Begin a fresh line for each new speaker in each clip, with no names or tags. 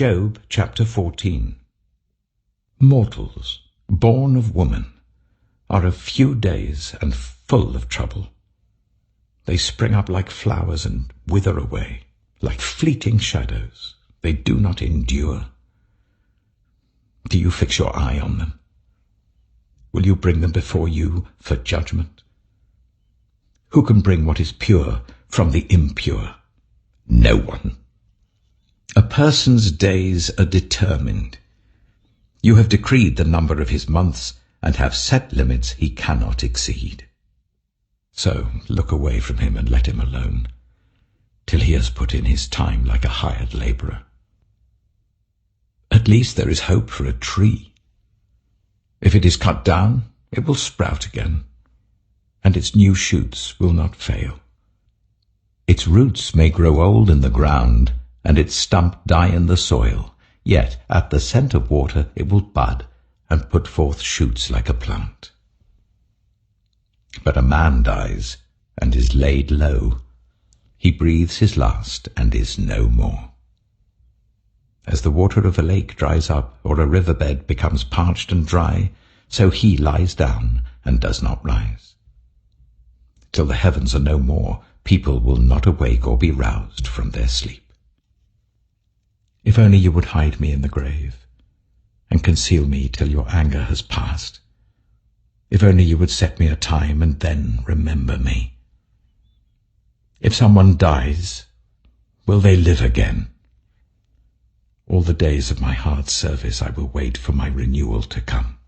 Job chapter 14. Mortals, born of woman, are of few days and full of trouble. They spring up like flowers and wither away, like fleeting shadows. They do not endure. Do you fix your eye on them? Will you bring them before you for judgment? Who can bring what is pure from the impure? No one. A person's days are determined. You have decreed the number of his months and have set limits he cannot exceed. So look away from him and let him alone, till he has put in his time like a hired laborer. At least there is hope for a tree. If it is cut down, it will sprout again, and its new shoots will not fail. Its roots may grow old in the ground, and its stump die in the soil, yet at the scent of water it will bud and put forth shoots like a plant. But a man dies and is laid low. He breathes his last and is no more. As the water of a lake dries up, or a riverbed becomes parched and dry, so he lies down and does not rise. Till the heavens are no more, people will not awake or be roused from their sleep. If only you would hide me in the grave, and conceal me till your anger has passed. If only you would set me a time and then remember me. If someone dies, will they live again? All the days of my hard service I will wait for my renewal to come.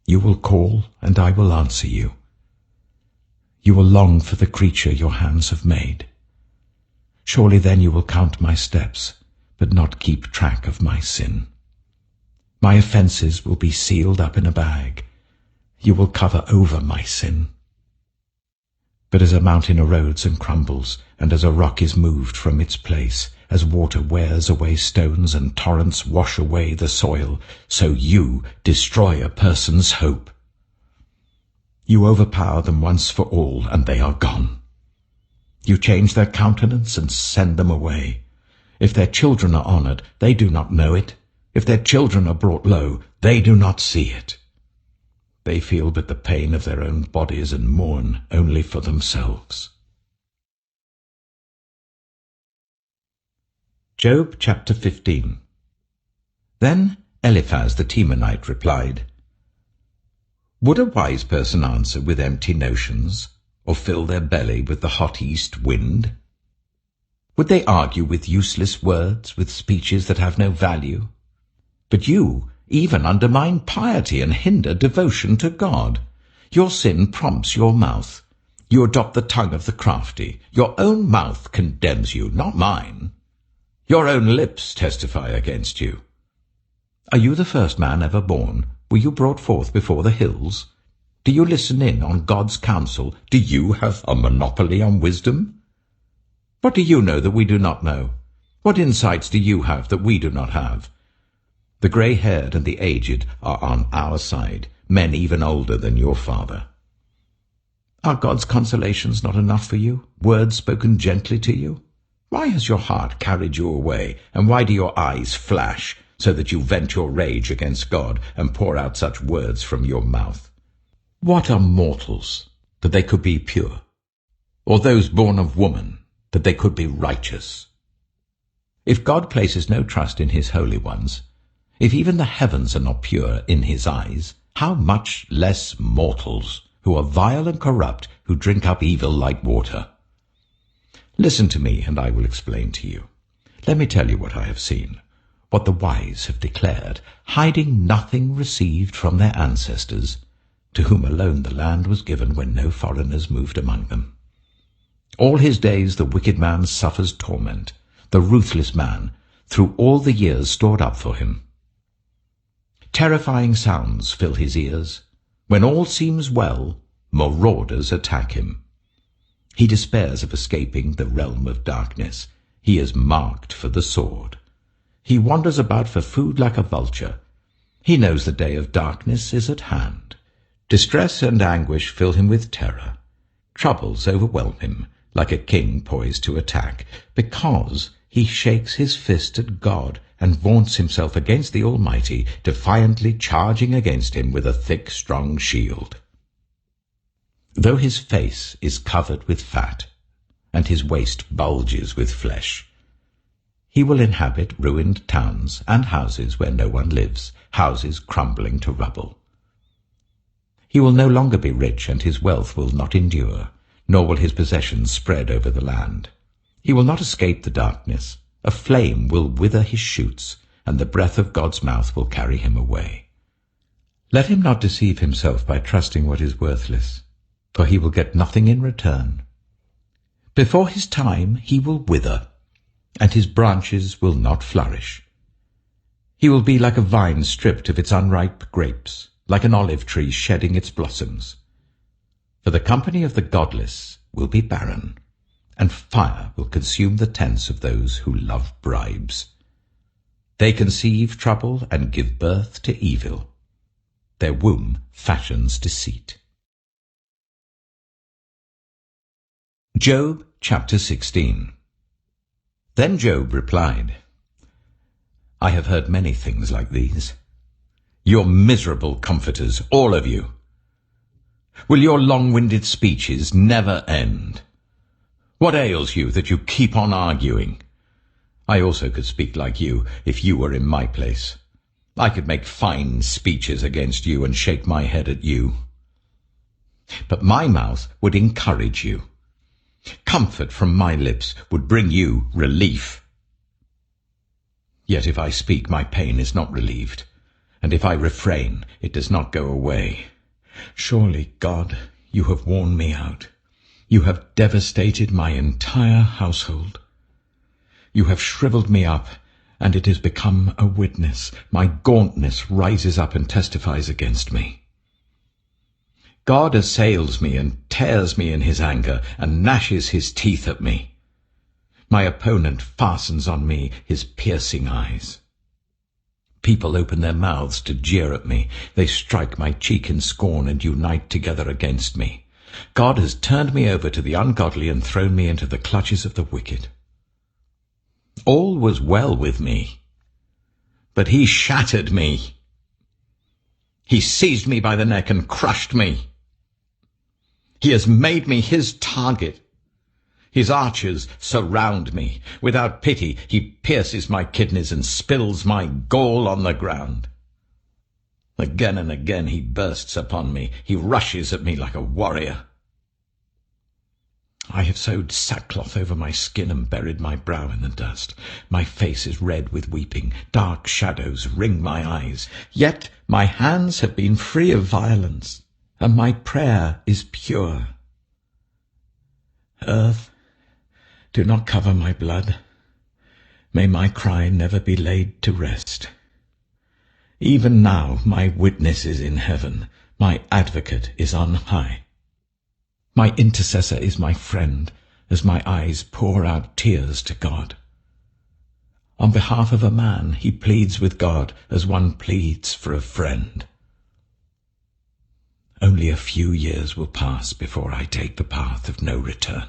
You will call, and I will answer you. You will long for the creature your hands have made. Surely then you will count my steps, but not keep track of my sin. My offenses will be sealed up in a bag. You will cover over my sin. But as a mountain erodes and crumbles, and as a rock is moved from its place, as water wears away stones and torrents wash away the soil, so you destroy a person's hope. You overpower them once for all, and they are gone. You change their countenance and send them away. If their children are honored, they do not know it. If their children are brought low, they do not see it. They feel but the pain of their own bodies and mourn only for themselves. Job chapter 15. Then Eliphaz the Temanite replied, Would a wise person answer with empty notions, or fill their belly with the hot east wind? Would they argue with useless words, with speeches that have no value? But you even undermine piety and hinder devotion to God. Your sin prompts your mouth. You adopt the tongue of the crafty. Your own mouth condemns you, not mine. Your own lips testify against you. Are you the first man ever born? Were you brought forth before the hills? Do you listen in on God's counsel? Do you have a monopoly on wisdom? What do you know that we do not know? What insights do you have that we do not have? The grey-haired and the aged are on our side, men even older than your father. Are God's consolations not enough for you, words spoken gently to you? Why has your heart carried you away, and why do your eyes flash, so that you vent your rage against God and pour out such words from your mouth? What are mortals, that they could be pure? Or those born of woman, that they could be righteous? If God places no trust in his holy ones, if even the heavens are not pure in his eyes, how much less mortals, who are vile and corrupt, who drink up evil like water? Listen to me, and I will explain to you. Let me tell you what I have seen, what the wise have declared, hiding nothing received from their ancestors, to whom alone the land was given when no foreigners moved among them. All his days the wicked man suffers torment, the ruthless man, through all the years stored up for him. Terrifying sounds fill his ears. When all seems well, marauders attack him. He despairs of escaping the realm of darkness. He is marked for the sword. He wanders about for food like a vulture. He knows the day of darkness is at hand. Distress and anguish fill him with terror. Troubles overwhelm him, like a king poised to attack, because he shakes his fist at God and vaunts himself against the Almighty, defiantly charging against him with a thick, strong shield. Though his face is covered with fat, and his waist bulges with flesh, he will inhabit ruined towns and houses where no one lives, houses crumbling to rubble. He will no longer be rich, and his wealth will not endure, nor will his possessions spread over the land. He will not escape the darkness. A flame will wither his shoots, and the breath of God's mouth will carry him away. Let him not deceive himself by trusting what is worthless, for he will get nothing in return. Before his time he will wither, and his branches will not flourish. He will be like a vine stripped of its unripe grapes, like an olive tree shedding its blossoms. For the company of the godless will be barren, and fire will consume the tents of those who love bribes. They conceive trouble and give birth to evil. Their womb fashions deceit. Job chapter 16. Then Job replied, I have heard many things like these. You're miserable comforters, all of you. Will your long-winded speeches never end? What ails you that you keep on arguing? I also could speak like you if you were in my place. I could make fine speeches against you and shake my head at you. But my mouth would encourage you. Comfort from my lips would bring you relief. Yet if I speak, my pain is not relieved, and if I refrain, it does not go away. Surely, God, you have worn me out. You have devastated my entire household. You have shriveled me up, and it has become a witness. My gauntness rises up and testifies against me. God assails me and tears me in his anger and gnashes his teeth at me. My opponent fastens on me his piercing eyes. People open their mouths to jeer at me. They strike my cheek in scorn and unite together against me. God has turned me over to the ungodly and thrown me into the clutches of the wicked. All was well with me, but he shattered me. He seized me by the neck and crushed me. He has made me his target. His archers surround me. Without pity, he pierces my kidneys and spills my gall on the ground. Again and again he bursts upon me. He rushes at me like a warrior. I have sewed sackcloth over my skin and buried my brow in the dust. My face is red with weeping. Dark shadows ring my eyes. Yet my hands have been free of violence, and my prayer is pure. Earth, do not cover my blood. May my cry never be laid to rest. Even now my witness is in heaven. My advocate is on high. My intercessor is my friend, as my eyes pour out tears to God. On behalf of a man, he pleads with God as one pleads for a friend. Only a few years will pass before I take the path of no return.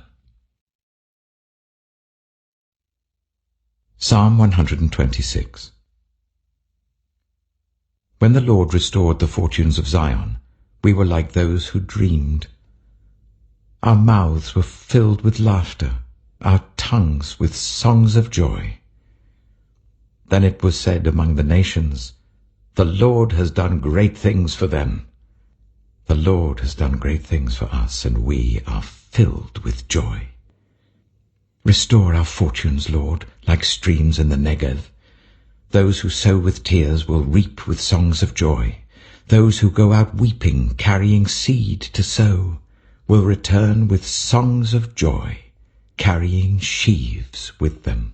Psalm 126. When the Lord restored the fortunes of Zion, we were like those who dreamed. Our mouths were filled with laughter, our tongues with songs of joy. Then it was said among the nations, the Lord has done great things for them. The Lord has done great things for us, and we are filled with joy. Restore our fortunes, Lord, like streams in the Negev. Those who sow with tears will reap with songs of joy. Those who go out weeping, carrying seed to sow, will return with songs of joy, carrying sheaves with them.